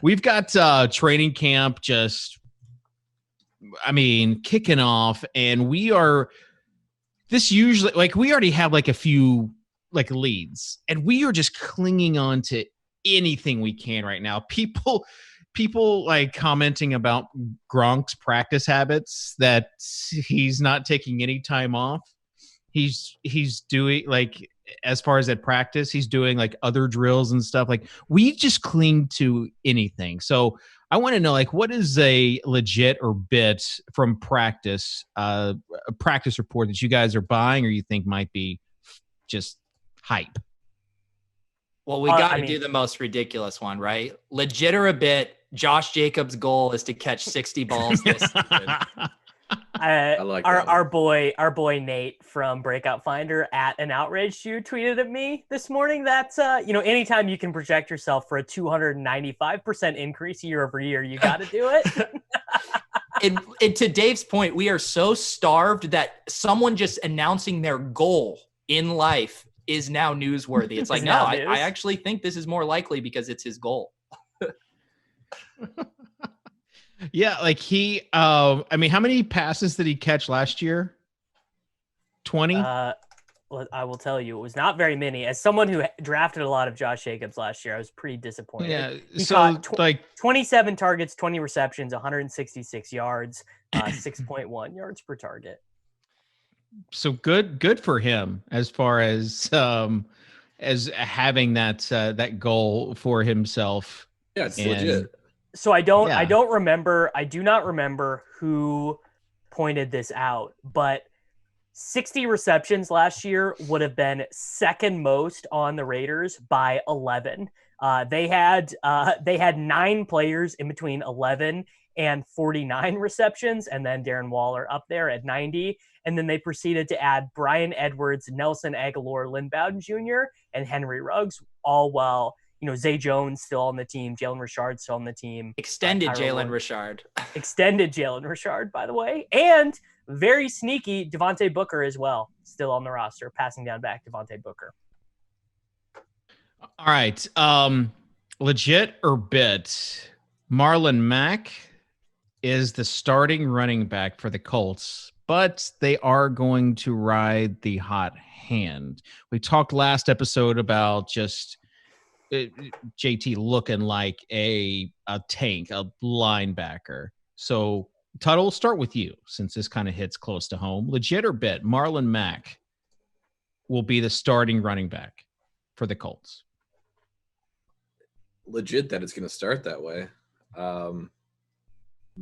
we've got training camp kicking off, and we already have like a few like leads, and we are just clinging on to anything we can right now. People like commenting about Gronk's practice habits, that he's not taking any time off. He's doing, like, as far as at practice, he's doing like other drills and stuff. Like, we just cling to anything. So I want to know, like, what is a legit or bit from practice, a practice report that you guys are buying or you think might be just hype? Well, we got to do the most ridiculous one, right? Legit or a bit, Josh Jacobs' goal is to catch 60 balls this season. I like our boy Nate from Breakout Finder at An Outrage Jew tweeted at me this morning that anytime you can project yourself for a 295% increase year over year, you got to do it. And to Dave's point, we are so starved that someone just announcing their goal in life is now newsworthy. It's like, no, I actually think this is more likely because it's his goal. Yeah, like he, how many passes did he catch last year? 20? Well, I will tell you, it was not very many. As someone who drafted a lot of Josh Jacobs last year, I was pretty disappointed. Yeah, he caught 27 targets, 20 receptions, 166 yards, 6.1 yards per target. So good for him as far as having that goal for himself. Yeah, it's legit. So I do not remember who pointed this out, but 60 receptions last year would have been second most on the Raiders by 11. They had 9 players in between 11 and 49 receptions, and then Darren Waller up there at 90. And then they proceeded to add Bryan Edwards, Nelson Aguilar, Lynn Bowden Jr., and Henry Ruggs, all while, Zay Jones still on the team, Jalen Richard still on the team. Extended Jalen Richard. Extended Jalen Richard, by the way. And very sneaky Devontae Booker as well, still on the roster, passing down back Devontae Booker. All right. Legit or bit, Marlon Mack is the starting running back for the Colts, but they are going to ride the hot hand. We talked last episode about just JT looking like a tank, a linebacker. So, Tuttle, we'll start with you since this kind of hits close to home. Legit or bit, Marlon Mack will be the starting running back for the Colts. Legit that it's going to start that way.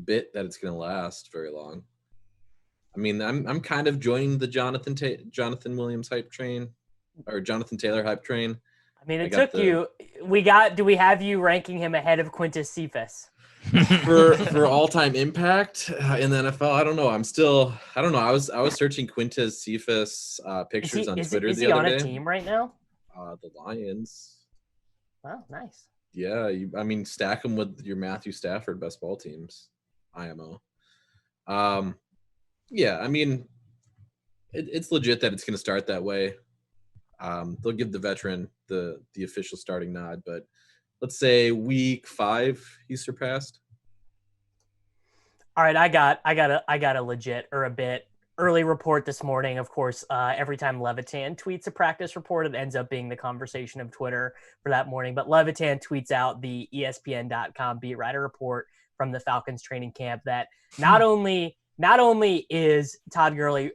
Bit that it's going to last very long. I mean, I'm kind of joining the Jonathan Williams hype train, or Jonathan Taylor hype train. I mean, it took you. Do we have you ranking him ahead of Quintus Cephas? for all-time impact in the NFL? I don't know. I don't know. I was searching Quintus Cephas pictures on Twitter the other day. Is he on a team right now? The Lions. Oh, nice. Yeah, stack him with your Matthew Stafford best ball teams, IMO. Yeah, I mean, it's legit that it's going to start that way. They'll give the veteran the official starting nod, but let's say week 5 he's surpassed. All right, I got a legit or a bit early report this morning. Of course, every time Levitan tweets a practice report, it ends up being the conversation of Twitter for that morning. But Levitan tweets out the ESPN.com beat writer report from the Falcons training camp that not only is Todd Gurley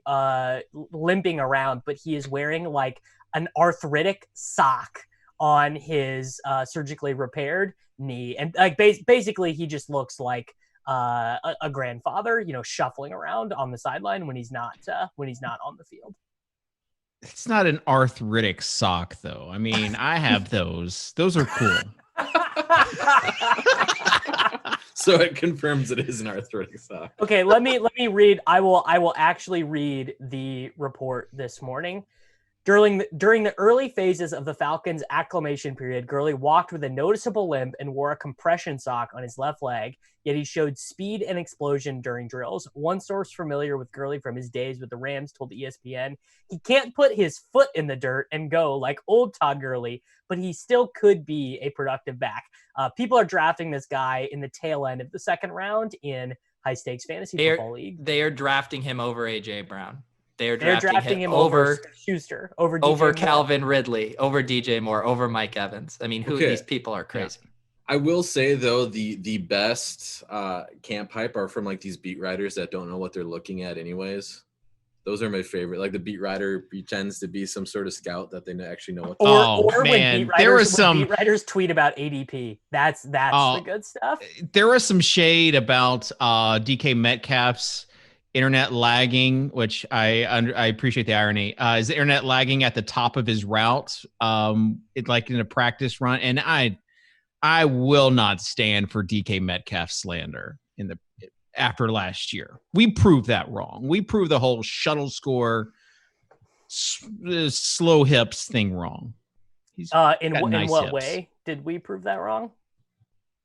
limping around, but he is wearing like an arthritic sock on his surgically repaired knee, and like basically he just looks like a grandfather, shuffling around on the sideline when he's not on the field. It's not an arthritic sock, though. I mean, I have those. Those are cool. So it confirms it is an arthritic sock. Okay, let me read. I will actually read the report this morning. During the early phases of the Falcons' acclimation period, Gurley walked with a noticeable limp and wore a compression sock on his left leg, yet he showed speed and explosion during drills. One source familiar with Gurley from his days with the Rams told ESPN, he can't put his foot in the dirt and go like old Todd Gurley, but he still could be a productive back. People are drafting this guy in the tail end of the second round in high-stakes fantasy football league. They are drafting him over A.J. Brown. They're drafting him over Schuster, over Calvin Ridley, over DJ Moore, over Mike Evans. I mean, these people are crazy. Yeah. I will say though, the best camp hype are from like these beat writers that don't know what they're looking at anyways. Those are my favorite. Like the beat writer pretends to be some sort of scout that they actually know what. Or when beat writers tweet about ADP. That's the good stuff. There was some shade about DK Metcalf's internet lagging, which I appreciate the irony. Is the internet lagging at the top of his route, like in a practice run? And I will not stand for DK Metcalf slander after last year. We proved that wrong. We proved the whole shuttle score, slow hips thing wrong. In what way did we prove that wrong?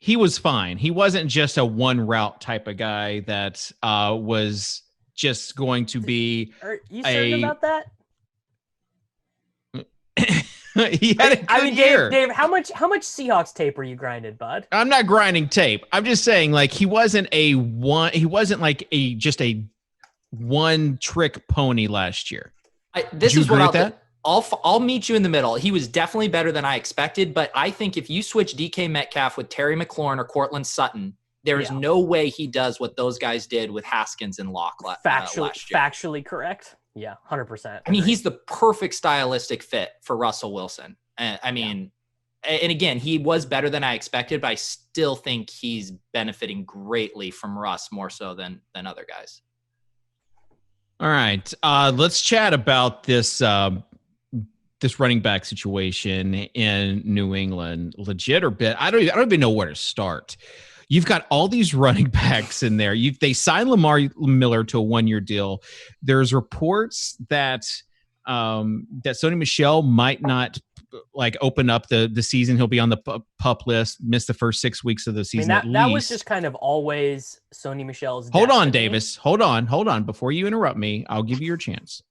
He was fine. He wasn't just a one route type of guy that was just going to be. Are you certain about that? He had a good year. Dave, how much Seahawks tape were you grinding, bud? I'm not grinding tape. I'm just saying, like, he wasn't like just a one trick pony last year. This is what I'll meet you in the middle. He was definitely better than I expected, but I think if you switch DK Metcalf with Terry McLaurin or Cortland Sutton, there is no way he does what those guys did with Haskins and Locke last year. Factually correct. Yeah, 100%. I mean, he's the perfect stylistic fit for Russell Wilson. And again, he was better than I expected, but I still think he's benefiting greatly from Russ more so than other guys. All right, let's chat about this running back situation in New England. Legit or bit? I don't even know where to start. You've got all these running backs in there. They signed Lamar Miller to a 1-year deal. There's reports that that Sony Michel might not like open up the season. He'll be on the pup list, miss the first 6 weeks of the season. That was just kind of always Sony Michel's. Hold on, Davis. Hold on. Before you interrupt me, I'll give you your chance.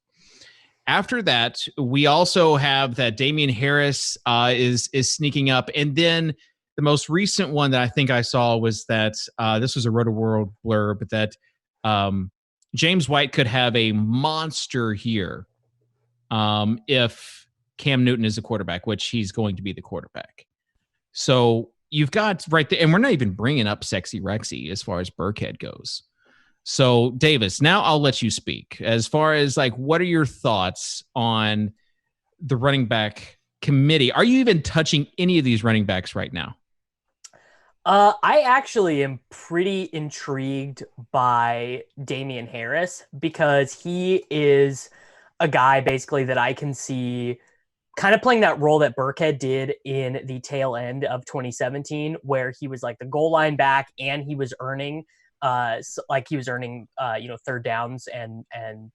After that, we also have that Damian Harris is sneaking up, and then the most recent one that I think I saw was that this was a Roto-World blurb that James White could have a monster here if Cam Newton is the quarterback, which he's going to be the quarterback. So you've got right there, and we're not even bringing up Sexy Rexy as far as Burkhead goes. So Davis, now I'll let you speak. As far as like, what are your thoughts on the running back committee? Are you even touching any of these running backs right now? I actually am pretty intrigued by Damian Harris because he is a guy basically that I can see kind of playing that role that Burkhead did in the tail end of 2017, where he was like the goal line back and he was earning third downs and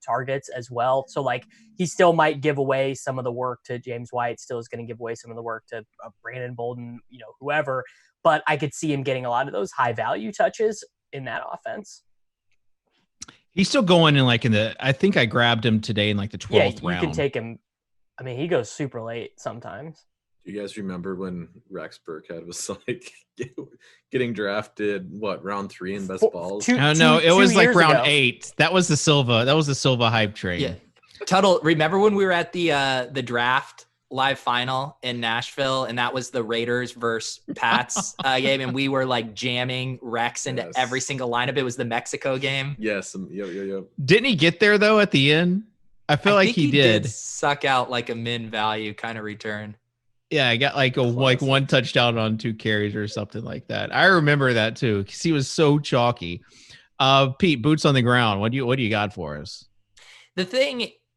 targets as well. So like he still might give away some of the work to James White, still is going to give away some of the work to Brandon Bolden, whoever. But I could see him getting a lot of those high value touches in that offense. He's still going I think I grabbed him today in like the 12th round. You can take him. I mean, he goes super late sometimes. Do you guys remember when Rex Burkhead was like getting drafted, round 3 in best balls? No, it was like round 8. That was the Silva hype train. Yeah. Tuttle, remember when we were at the draft live final in Nashville, and that was the Raiders versus Pats game, and we were like jamming Rex into every single lineup. It was the Mexico game. Yes. Yep. Didn't he get there though at the end? I feel like he did suck out like a min value kind of return. Yeah, I got like one touchdown on 2 carries or something like that. I remember that too because he was so chalky. Pete, boots on the ground. What do you got for us?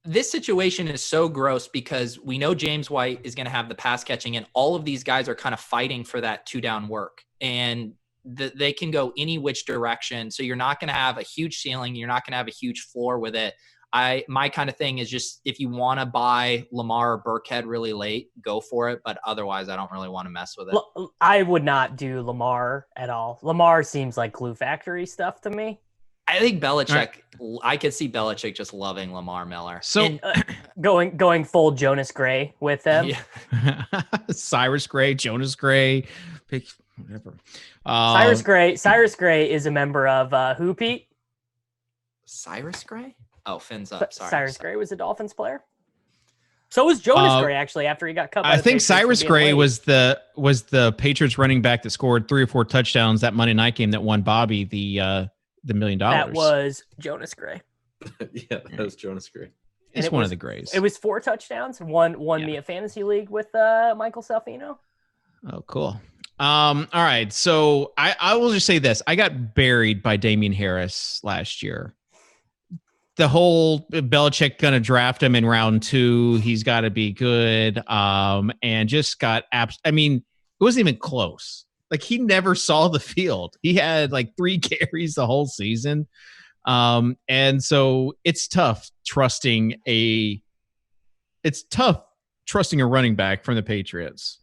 This situation is so gross because we know James White is going to have the pass catching, and all of these guys are kind of fighting for that 2-down work, and they can go any which direction. So you're not going to have a huge ceiling. You're not going to have a huge floor with it. My kind of thing is just if you want to buy Lamar or Burkhead really late, go for it. But otherwise, I don't really want to mess with it. I would not do Lamar at all. Lamar seems like glue factory stuff to me. I think Belichick. I could see Belichick just loving Lamar Miller. So going full Jonas Gray with them. Yeah. Cyrus Gray, Jonas Gray, pick whatever. Cyrus Gray is a member of who, Pete? Cyrus Gray? Oh, fins up. Sorry. Cyrus Gray was a Dolphins player. So was Jonas Gray actually after he got cut. I think Cyrus Gray was the Patriots running back that scored 3 or 4 touchdowns that Monday night game that won Bobby the $1 million. That was Jonas Gray. Yeah, that was Jonas Gray. It's one of the Grays. It was 4 touchdowns. Won me a fantasy league with Michael Salfino. Oh, cool. All right. So I will just say this. I got buried by Damian Harris last year. The whole Belichick going to draft him in round 2. He's got to be good. And just got I mean, it wasn't even close. Like he never saw the field. He had like 3 carries the whole season. And so it's tough trusting a running back from the Patriots.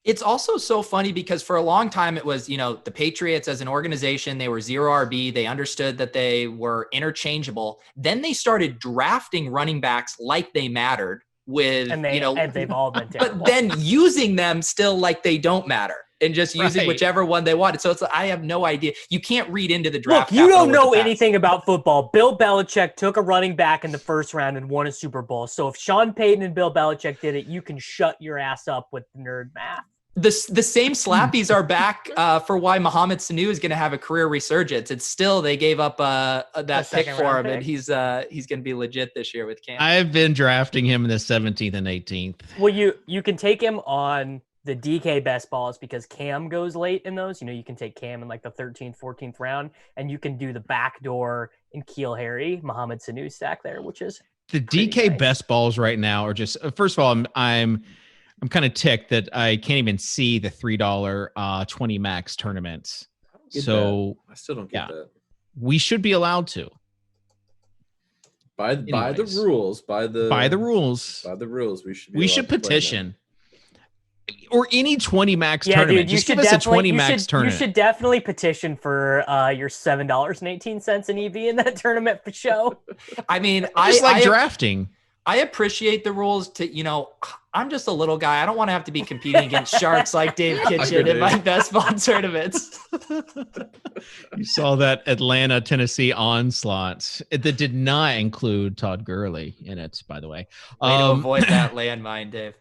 It's also so funny because for a long time it was, the Patriots as an organization, they were 0 RB. They understood that they were interchangeable. Then they started drafting running backs like they mattered and they've all been terrible. But then using them still like they don't matter and just using whichever one they wanted. So I have no idea. You can't read into the draft. Look, you don't know anything about football. Bill Belichick took a running back in the first round and won a Super Bowl. So if Sean Payton and Bill Belichick did it, you can shut your ass up with nerd math. The same slappies are back for why Mohamed Sanu is going to have a career resurgence. It's still they gave up that pick for him, and he's going to be legit this year with Cam. I've been drafting him in the 17th and 18th. Well, you can take him on the DK best balls because Cam goes late in those. You can take Cam in like the 13th, 14th round, and you can do the backdoor and Keel Harry, Mohamed Sanu stack there, which is the DK nice. Best balls right now are just. First of all, I'm kind of ticked that I can't even see the $3 20 max tournaments. So I still don't get that. We should be allowed to. By the rules. By the rules. We should petition. Or any 20 max tournament. Dude, just give us a 20 max tournament. You should definitely petition for your $7.18 in EV in that tournament for show. I mean, I like drafting. I appreciate the rules I'm just a little guy. I don't want to have to be competing against sharks like Dave Kitchen in my best ball tournaments. You saw that Atlanta, Tennessee onslaught that did not include Todd Gurley in it, by the way. Way to avoid that landmine, Dave.